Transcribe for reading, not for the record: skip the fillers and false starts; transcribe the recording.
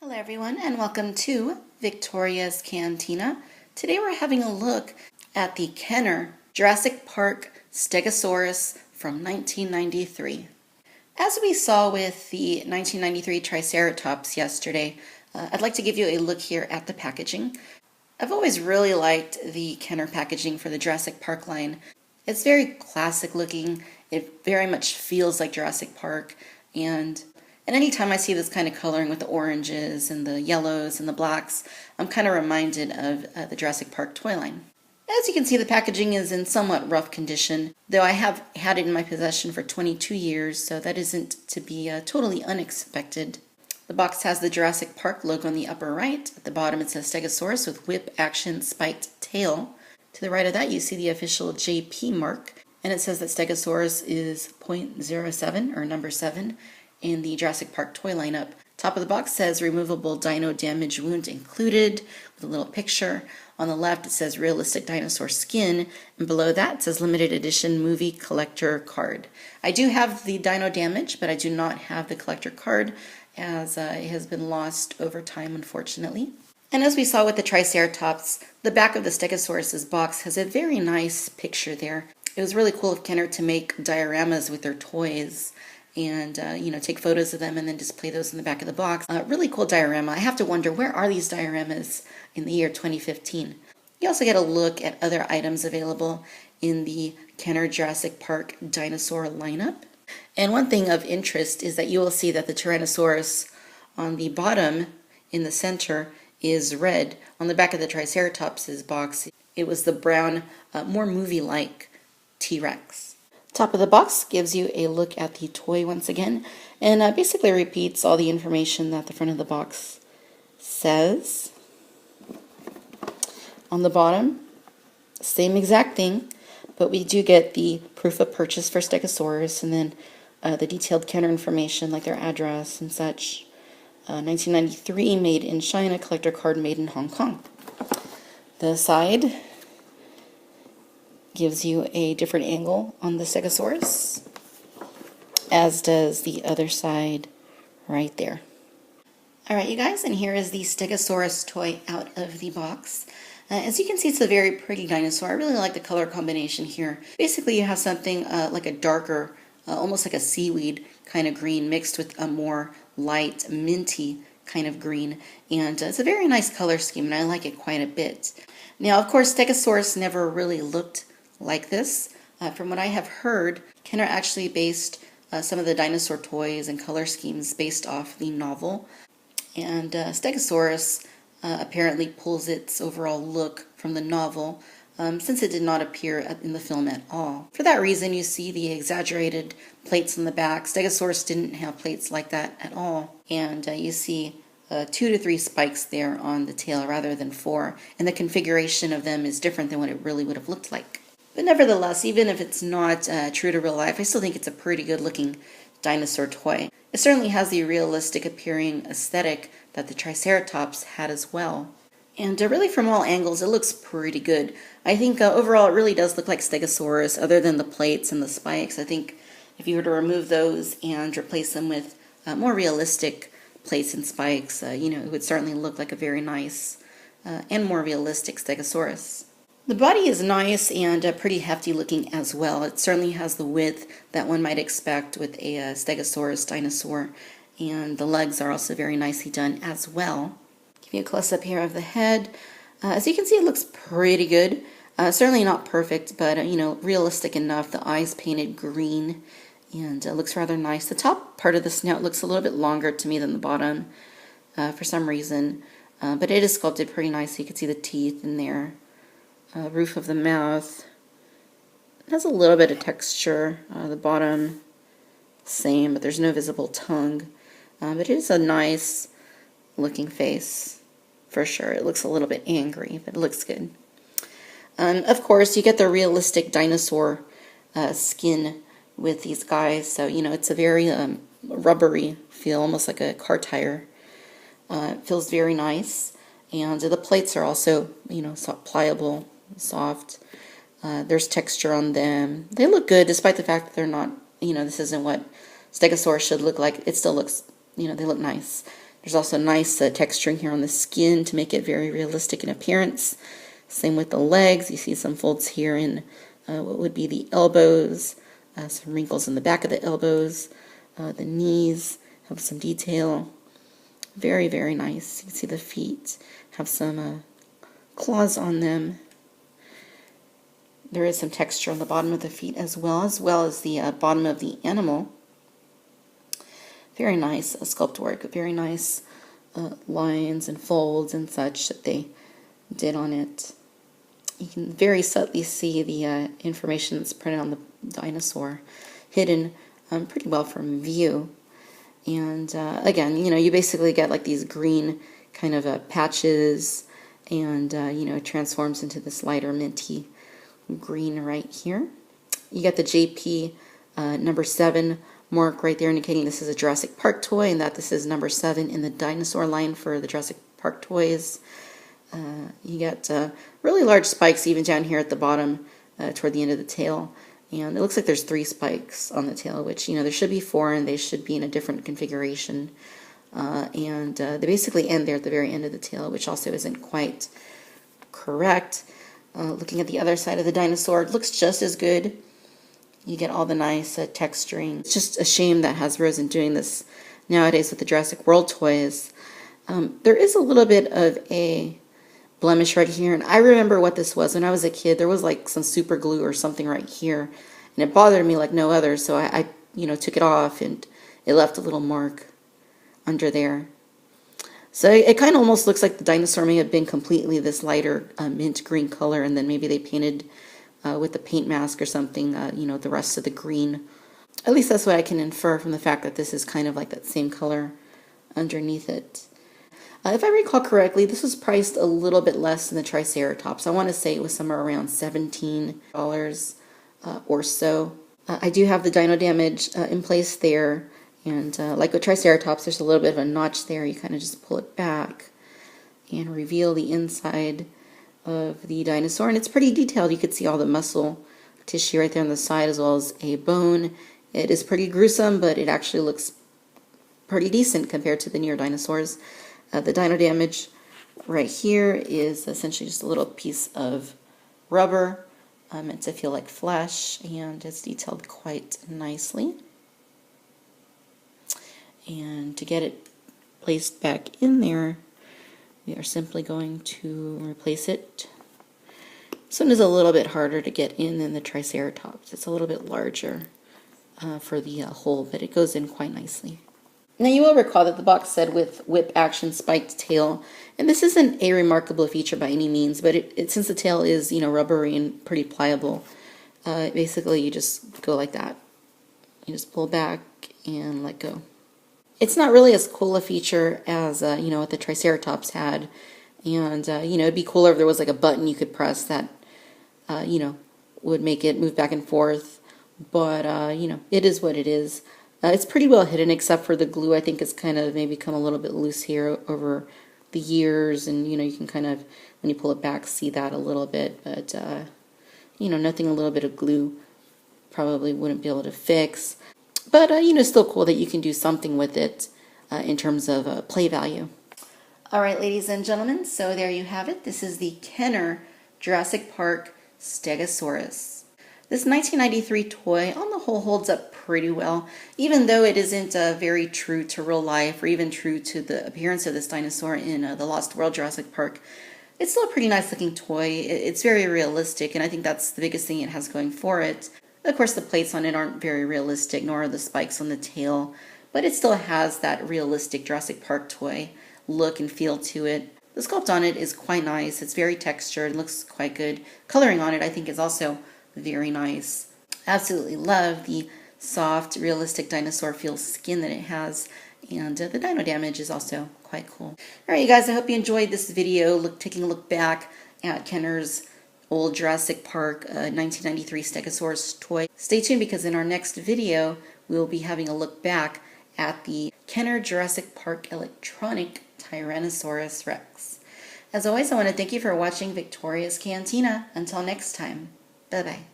Hello everyone and welcome to Victoria's Cantina. Today we're having a look at the Kenner Jurassic Park Stegosaurus from 1993. As we saw with the 1993 Triceratops yesterday, I'd like to give you a look here at the packaging. I've always really liked the Kenner packaging for the Jurassic Park line. It's very classic looking, it very much feels like Jurassic Park, and anytime I see this kind of coloring with the oranges and the yellows and the blacks, I'm kind of reminded of the Jurassic Park toy line. As you can see, the packaging is in somewhat rough condition, though I have had it in my possession for 22 years, so that isn't to be totally unexpected. The box has the Jurassic Park logo on the upper right. At the bottom it says Stegosaurus with whip action spiked tail. To the right of that you see the official JP mark, and it says that Stegosaurus is .07 or number 7 in the Jurassic Park toy lineup. Top of the box says removable dino damage wound included with a little picture. On the left it says realistic dinosaur skin, and below that it says limited edition movie collector card. I do have the dino damage, but I do not have the collector card as it has been lost over time, unfortunately. And as we saw with the Triceratops, the back of the Stegosaurus box has a very nice picture there. It was really cool of Kenner to make dioramas with their toys and take photos of them and then display those in the back of the box. Really cool diorama. I have to wonder, where are these dioramas in the year 2015? You also get a look at other items available in the Kenner Jurassic Park dinosaur lineup. And one thing of interest is that you will see that the Tyrannosaurus on the bottom in the center is red. On the back of the Triceratops' box, it was the brown, more movie-like T-Rex. Top of the box gives you a look at the toy once again, and basically repeats all the information that the front of the box says. On the bottom, same exact thing, but we do get the proof of purchase for Stegosaurus, and then the detailed Kenner information like their address and such. 1993, made in China, collector card made in Hong Kong. The side gives you a different angle on the Stegosaurus, as does the other side right there. Alright you guys, and here is the Stegosaurus toy out of the box. As you can see, it's a very pretty dinosaur. I really like the color combination here. Basically you have something like a darker, almost like a seaweed kind of green mixed with a more light minty kind of green, and it's a very nice color scheme and I like it quite a bit. Now of course Stegosaurus never really looked like this. From what I have heard, Kenner actually based some of the dinosaur toys and color schemes based off the novel, and Stegosaurus apparently pulls its overall look from the novel, since it did not appear in the film at all. For that reason, you see the exaggerated plates on the back. Stegosaurus didn't have plates like that at all, and you see 2 to 3 spikes there on the tail rather than 4, and the configuration of them is different than what it really would have looked like. But nevertheless, even if it's not true to real life, I still think it's a pretty good looking dinosaur toy. It certainly has the realistic appearing aesthetic that the Triceratops had as well. And really from all angles it looks pretty good. I think overall it really does look like Stegosaurus, other than the plates and the spikes. I think if you were to remove those and replace them with more realistic plates and spikes, it would certainly look like a very nice and more realistic Stegosaurus. The body is nice and pretty hefty looking as well. It certainly has the width that one might expect with a Stegosaurus dinosaur, and the legs are also very nicely done as well. Give you a close-up here of the head. As you can see, it looks pretty good. Certainly not perfect, but realistic enough. The eyes painted green, and it looks rather nice. The top part of the snout looks a little bit longer to me than the bottom for some reason, but it is sculpted pretty nicely. You can see the teeth in there. Roof of the mouth. It has a little bit of texture. The bottom, same, but there's no visible tongue. But it is a nice looking face, for sure. It looks a little bit angry, but it looks good. Of course, you get the realistic dinosaur skin with these guys, so it's a very rubbery feel, almost like a car tire. It feels very nice, and the plates are also pliable, soft. There's texture on them. They look good despite the fact that they're not, this isn't what Stegosaurus should look like. It still looks, they look nice. There's also nice texturing here on the skin to make it very realistic in appearance. Same with the legs. You see some folds here in what would be the elbows, some wrinkles in the back of the elbows, the knees have some detail. Very, very nice. You can see the feet have some claws on them. There is some texture on the bottom of the feet as well as the bottom of the animal. Very nice sculpt work, very nice lines and folds and such that they did on it. You can very subtly see the information that's printed on the dinosaur, hidden pretty well from view. And again, you basically get like these green kind of patches, and it transforms into this lighter minty green right here. You get the JP number 7 mark right there indicating this is a Jurassic Park toy and that this is number 7 in the dinosaur line for the Jurassic Park toys. You get really large spikes even down here at the bottom toward the end of the tail. And it looks like there's 3 spikes on the tail, which, there should be 4 and they should be in a different configuration. And they basically end there at the very end of the tail, which also isn't quite correct. Looking at the other side of the dinosaur, it looks just as good. You get all the nice texturing. It's just a shame that Hasbro isn't doing this nowadays with the Jurassic World toys. There is a little bit of a blemish right here, and I remember what this was when I was a kid. There was like some super glue or something right here, and it bothered me like no other, so I took it off, and it left a little mark under there. So it kind of almost looks like the dinosaur may have been completely this lighter mint green color, and then maybe they painted with the paint mask or something, the rest of the green. At least that's what I can infer from the fact that this is kind of like that same color underneath it. If I recall correctly, this was priced a little bit less than the Triceratops. I want to say it was somewhere around $17 or so. I do have the dino damage in place there, and like with Triceratops, there's a little bit of a notch there. You kind of just pull it back and reveal the inside of the dinosaur, and it's pretty detailed. You could see all the muscle tissue right there on the side as well as a bone. It is pretty gruesome, but it actually looks pretty decent compared to the near dinosaurs. The dino damage right here is essentially just a little piece of rubber meant to feel like flesh, and it's detailed quite nicely. And to get it placed back in there, we are simply going to replace it. This one is a little bit harder to get in than the Triceratops. It's a little bit larger for the hole, but it goes in quite nicely. Now you will recall that the box said with whip action spiked tail, and this isn't a remarkable feature by any means, but since the tail is rubbery and pretty pliable, basically you just go like that. You just pull back and let go. It's not really as cool a feature as what the Triceratops had, and it'd be cooler if there was like a button you could press that would make it move back and forth, but it is what it is. It's pretty well hidden except for the glue. I think it's kind of maybe come a little bit loose here over the years, and you can kind of, when you pull it back, see that a little bit, but nothing a little bit of glue probably wouldn't be able to fix. But still cool that you can do something with it in terms of play value. All right, ladies and gentlemen, so there you have it. This is the Kenner Jurassic Park Stegosaurus. This 1993 toy on the whole holds up pretty well, even though it isn't very true to real life or even true to the appearance of this dinosaur in the Lost World Jurassic Park. It's still a pretty nice looking toy. It's very realistic, and I think that's the biggest thing it has going for it. Of course, the plates on it aren't very realistic, nor are the spikes on the tail, but it still has that realistic Jurassic Park toy look and feel to it. The sculpt on it is quite nice. It's very textured, looks quite good. Coloring on it, I think, is also very nice. Absolutely love the soft, realistic dinosaur feel skin that it has, and the dino damage is also quite cool. Alright, you guys, I hope you enjoyed this video, taking a look back at Kenner's old Jurassic Park 1993 Stegosaurus toy. Stay tuned, because in our next video, we will be having a look back at the Kenner Jurassic Park electronic Tyrannosaurus Rex. As always, I want to thank you for watching Victoria's Cantina. Until next time, bye-bye.